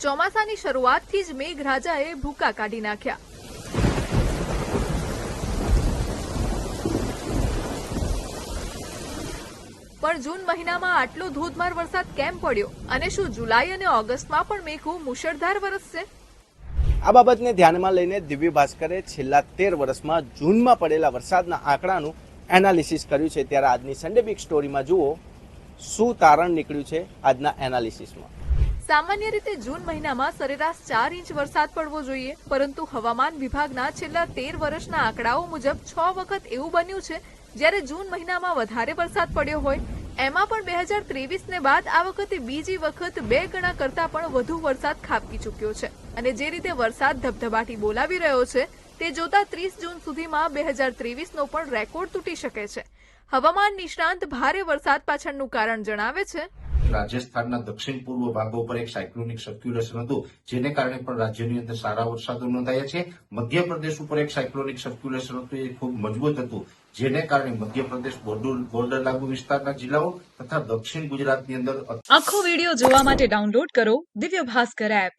ચોમાસાની શરૂઆતથી જ મેઘરાજાએ ભૂકા કાઢી નાખ્યા। પણ જૂન મહિનામાં આટલો ધોધમાર વરસાદ કેમ પડ્યો અને શું જુલાઈ અને ઓગસ્ટમાં પણ મેઘો મુશળધાર વરસશે? આ બાબતને ધ્યાનમાં લઈને દિવ્ય ભાસ્કરે છેલ્લા 13 વર્ષમાં જૂનમાં પડેલા વરસાદના આંકડાનું એનાલિસિસ કર્યું છે। ત્યારે આજની સન્ડે બિગ સ્ટોરીમાં જુઓ શું તારણ નીકળ્યું છે આજના એનાલિસિસમાં। સામાન્ય રીતે જૂન મહિનામાં સરેરાશ 4 ઇંચ વરસાદ પડવો જોઈએ, પરંતુ હવામાન વિભાગના છેલ્લા 13 વર્ષના આંકડાઓ મુજબ 6 વખત એવું બન્યું છે જ્યારે જૂન મહિનામાં વધારે વરસાદ પડ્યો હોય। એમાં પણ 2023 ને બાદ આ વખતે બીજી વખત 2 ગણા કરતા પણ વધુ વરસાદ ખાબકી ચૂક્યો છે અને જે રીતે વરસાદ ધબધબાટી બોલાવી રહ્યો છે તે જોતા 30 જૂન સુધીમાં 2023નો પણ રેકોર્ડ તૂટી શકે છે। હવામાન નિષ્ણાંત ભારે વરસાદ પાછળનું કારણ જણાવે છે। રાજસ્થાનના દક્ષિણ પૂર્વ ભાગો પર એક સાયક્લોનિક સર્ક્યુલેશન હતું, જેને કારણે પણ રાજ્યની અંદર સારા વરસાદો નોંધાયા છે। મધ્યપ્રદેશ ઉપર એક સાયક્લોનિક સર્ક્યુલેશન હતું, એ ખૂબ મજબૂત હતું, જેને કારણે મધ્યપ્રદેશ બોર્ડર લાગુ વિસ્તારના જિલ્લાઓ તથા દક્ષિણ ગુજરાતની અંદર આખો વિડીયો જોવા માટે ડાઉનલોડ કરો દિવ્ય ભાસ્કર એપ।